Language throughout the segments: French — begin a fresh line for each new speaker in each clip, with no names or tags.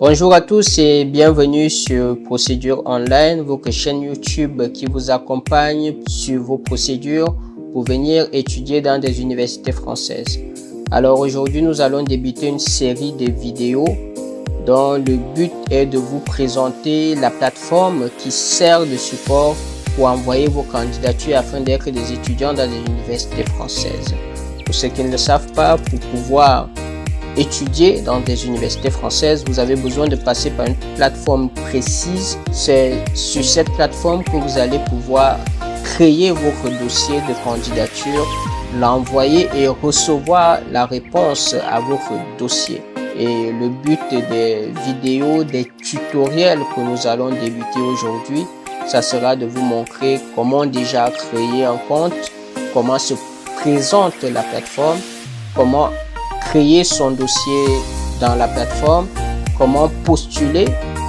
Bonjour à tous et bienvenue sur Procédure Online, votre chaîne YouTube qui vous accompagne sur vos procédures pour venir étudier dans des universités françaises. Alors aujourd'hui, nous allons débuter une série de vidéos dont le but est de vous présenter la plateforme qui sert de support pour envoyer vos candidatures afin d'être des étudiants dans des universités françaises. Pour ceux qui ne le savent pas, pour pouvoir étudier dans des universités françaises, vous avez besoin de passer par une plateforme précise. C'est sur cette plateforme que vous allez pouvoir créer votre dossier de candidature, l'envoyer et recevoir la réponse à votre dossier. Et le but des vidéos, des tutoriels que nous allons débuter aujourd'hui, ça sera de vous montrer comment déjà créer un compte, comment se présente la plateforme, comment créer son dossier dans la plateforme, comment postuler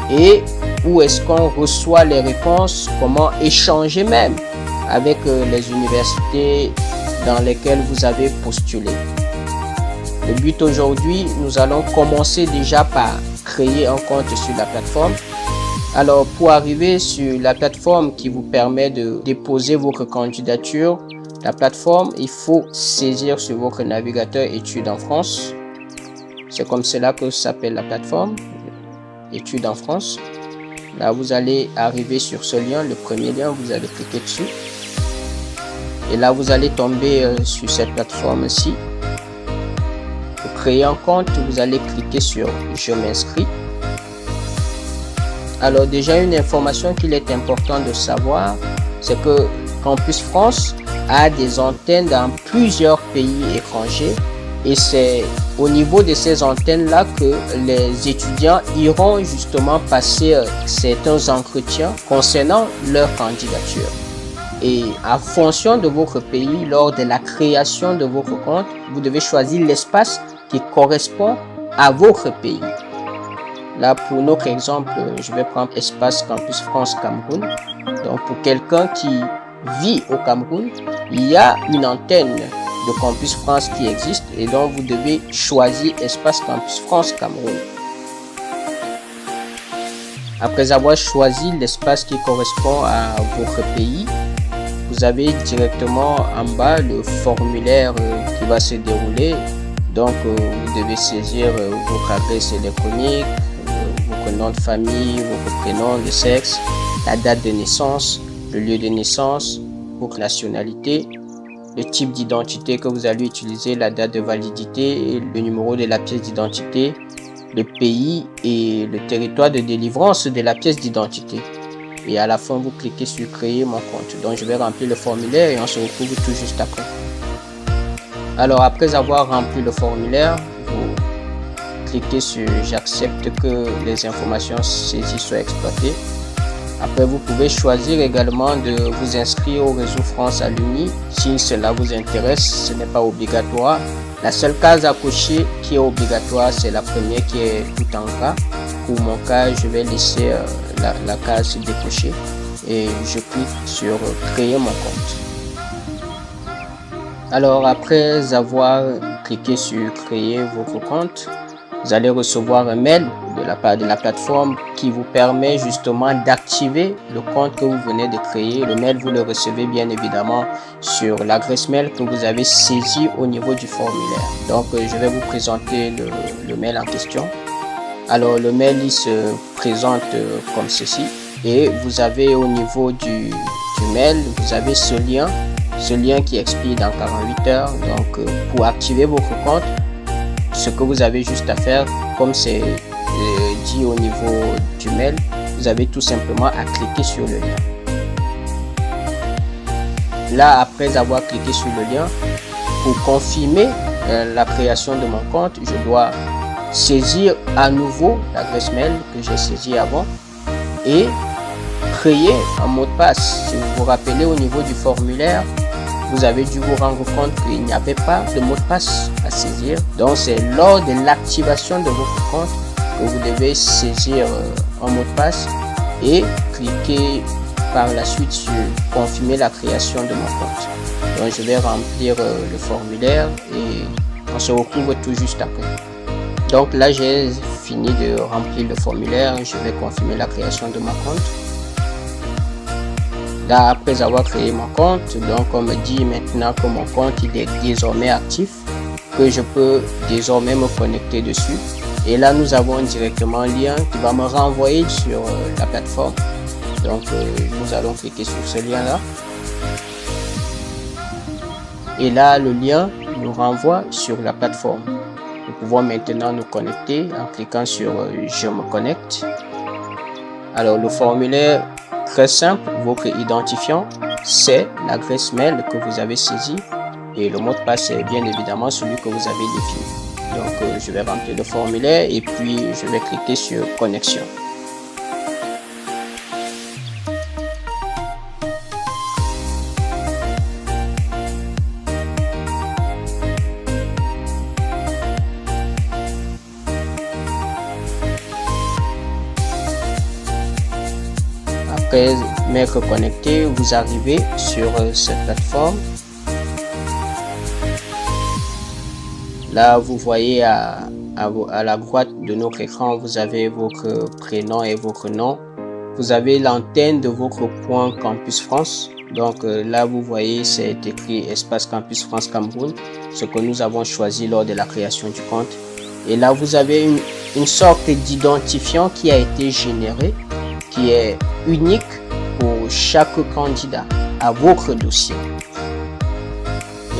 et où est-ce qu'on reçoit les réponses, comment échanger même avec les universités dans lesquelles vous avez postulé. Le but aujourd'hui, nous allons commencer déjà par créer un compte sur la plateforme. Alors pour arriver sur la plateforme qui vous permet de déposer votre candidature, la plateforme, il faut saisir sur votre navigateur Études en France. C'est comme cela que s'appelle la plateforme, Études en France. Là, vous allez arriver sur ce lien, le premier lien, vous allez cliquer dessus. Et là, vous allez tomber sur cette plateforme-ci. Pour créer un compte, vous allez cliquer sur « Je m'inscris ». Alors déjà, une information qu'il est important de savoir, c'est que Campus France a des antennes dans plusieurs pays étrangers et c'est au niveau de ces antennes-là que les étudiants iront justement passer certains entretiens concernant leur candidature. Et en fonction de votre pays, lors de la création de votre compte, vous devez choisir l'espace qui correspond à votre pays. Là, pour notre exemple, je vais prendre espace Campus France Cameroun. Donc, pour quelqu'un qui vit au Cameroun, il y a une antenne de Campus France qui existe et donc vous devez choisir espace Campus France Cameroun. Après avoir choisi l'espace qui correspond à votre pays, vous avez directement en bas le formulaire qui va se dérouler. Donc vous devez saisir votre adresse électronique, votre nom de famille, votre prénom, le sexe, la date de naissance, le lieu de naissance, votre nationalité, le type d'identité que vous allez utiliser, la date de validité, le numéro de la pièce d'identité, le pays et le territoire de délivrance de la pièce d'identité. Et à la fin, vous cliquez sur créer mon compte. Donc je vais remplir le formulaire et on se retrouve tout juste après. Alors après avoir rempli le formulaire, vous cliquez sur j'accepte que les informations saisies soient exploitées. Après, vous pouvez choisir également de vous inscrire au réseau France Alumni. Si cela vous intéresse, ce n'est pas obligatoire. La seule case à cocher qui est obligatoire, c'est la première qui est tout en gras. Pour mon cas, je vais laisser la case décochée et je clique sur créer mon compte. Alors, après avoir cliqué sur créer votre compte, vous allez recevoir un mail de la part de la plateforme qui vous permet justement d'activer le compte que vous venez de créer. Le mail, vous le recevez bien évidemment sur l'adresse mail que vous avez saisie au niveau du formulaire. Donc, je vais vous présenter le mail en question. Alors, le mail, il se présente comme ceci. Et vous avez au niveau du mail, vous avez ce lien qui expire dans 48 heures. Donc, pour activer votre compte, ce que vous avez juste à faire, comme c'est dit au niveau du mail, vous avez tout simplement à cliquer sur le lien. Là, après avoir cliqué sur le lien, pour confirmer la création de mon compte, je dois saisir à nouveau l'adresse mail que j'ai saisie avant et créer un mot de passe. Si vous vous rappelez, au niveau du formulaire, vous avez dû vous rendre compte qu'il n'y avait pas de mot de passe à saisir. Donc c'est lors de l'activation de votre compte que vous devez saisir un mot de passe et cliquer par la suite sur confirmer la création de mon compte. Donc je vais remplir le formulaire et on se retrouve tout juste après. Donc là j'ai fini de remplir le formulaire, je vais confirmer la création de mon compte. Là, après avoir créé mon compte, donc on me dit maintenant que mon compte il est désormais actif, que je peux désormais me connecter dessus. Et là, nous avons directement un lien qui va me renvoyer sur la plateforme. Donc, nous allons cliquer sur ce lien-là. Et là, le lien nous renvoie sur la plateforme. Nous pouvons maintenant nous connecter en cliquant sur je me connecte. Alors, le formulaire très simple, votre identifiant, c'est l'adresse mail que vous avez saisie et le mot de passe est bien évidemment celui que vous avez défini. Donc, je vais remplir le formulaire et puis je vais cliquer sur connexion. Après m'être connecté, vous arrivez sur cette plateforme. Là, vous voyez à la droite de notre écran, vous avez votre prénom et votre nom. Vous avez l'antenne de votre point Campus France. Donc là, vous voyez, c'est écrit Espace Campus France Cameroun, ce que nous avons choisi lors de la création du compte. Et là, vous avez une sorte d'identifiant qui a été généré, qui est unique pour chaque candidat à votre dossier.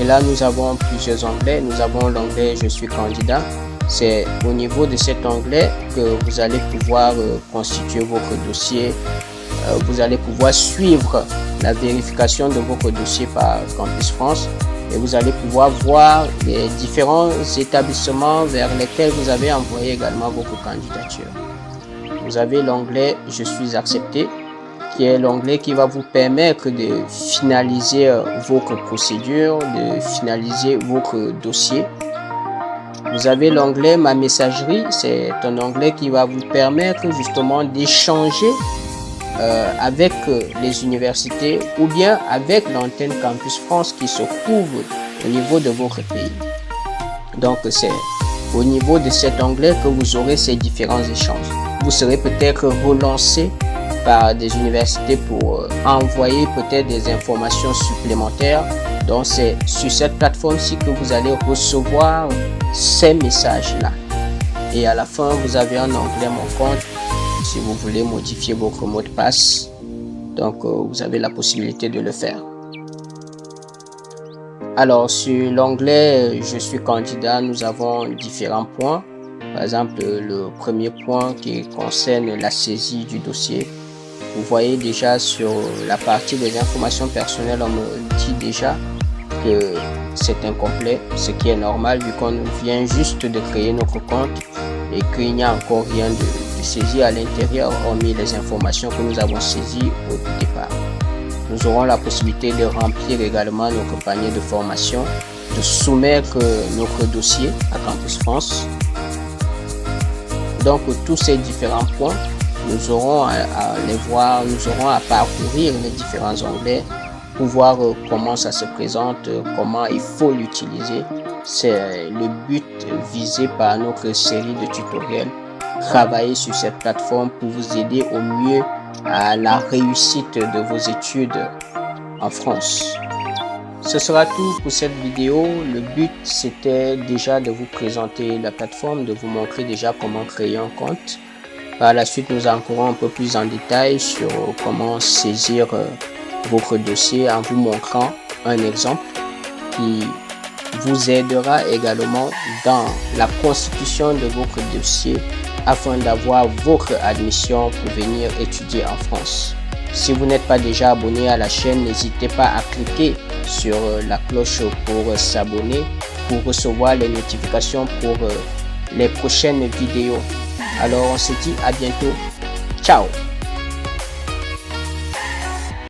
Et là, nous avons plusieurs onglets. Nous avons l'onglet « Je suis candidat ». C'est au niveau de cet onglet que vous allez pouvoir constituer votre dossier. Vous allez pouvoir suivre la vérification de votre dossier par Campus France. Et vous allez pouvoir voir les différents établissements vers lesquels vous avez envoyé également votre candidature. Vous avez l'onglet « Je suis accepté », qui est l'onglet qui va vous permettre de finaliser votre procédure, de finaliser votre dossier. Vous avez l'onglet « Ma messagerie », c'est un onglet qui va vous permettre justement d'échanger avec les universités ou bien avec l'antenne Campus France qui se trouve au niveau de votre pays. Donc c'est au niveau de cet onglet que vous aurez ces différents échanges. Vous serez peut-être relancé par des universités pour envoyer peut-être des informations supplémentaires. Donc c'est sur cette plateforme-ci que vous allez recevoir ces messages-là. Et à la fin, vous avez un onglet Mon compte si vous voulez modifier votre mot de passe. Donc vous avez la possibilité de le faire. Alors sur l'onglet Je suis candidat, nous avons différents points. Par exemple, le premier point qui concerne la saisie du dossier. Vous voyez déjà sur la partie des informations personnelles, on me dit déjà que c'est incomplet, ce qui est normal vu qu'on vient juste de créer notre compte et qu'il n'y a encore rien de saisi à l'intérieur, hormis les informations que nous avons saisies au départ. Nous aurons la possibilité de remplir également notre panier de formation, de soumettre notre dossier à Campus France. Donc tous ces différents points, nous aurons à les voir, nous aurons à parcourir les différents onglets pour voir comment ça se présente, comment il faut l'utiliser. C'est le but visé par notre série de tutoriels. Travailler sur cette plateforme pour vous aider au mieux à la réussite de vos études en France. Ce sera tout pour cette vidéo. Le but c'était déjà de vous présenter la plateforme, de vous montrer déjà comment créer un compte. Par la suite, nous entrerons un peu plus en détail sur comment saisir votre dossier en vous montrant un exemple qui vous aidera également dans la constitution de votre dossier afin d'avoir votre admission pour venir étudier en France. Si vous n'êtes pas déjà abonné à la chaîne, n'hésitez pas à cliquer sur la cloche pour s'abonner, pour recevoir les notifications pour les prochaines vidéos. Alors on se dit à bientôt. Ciao!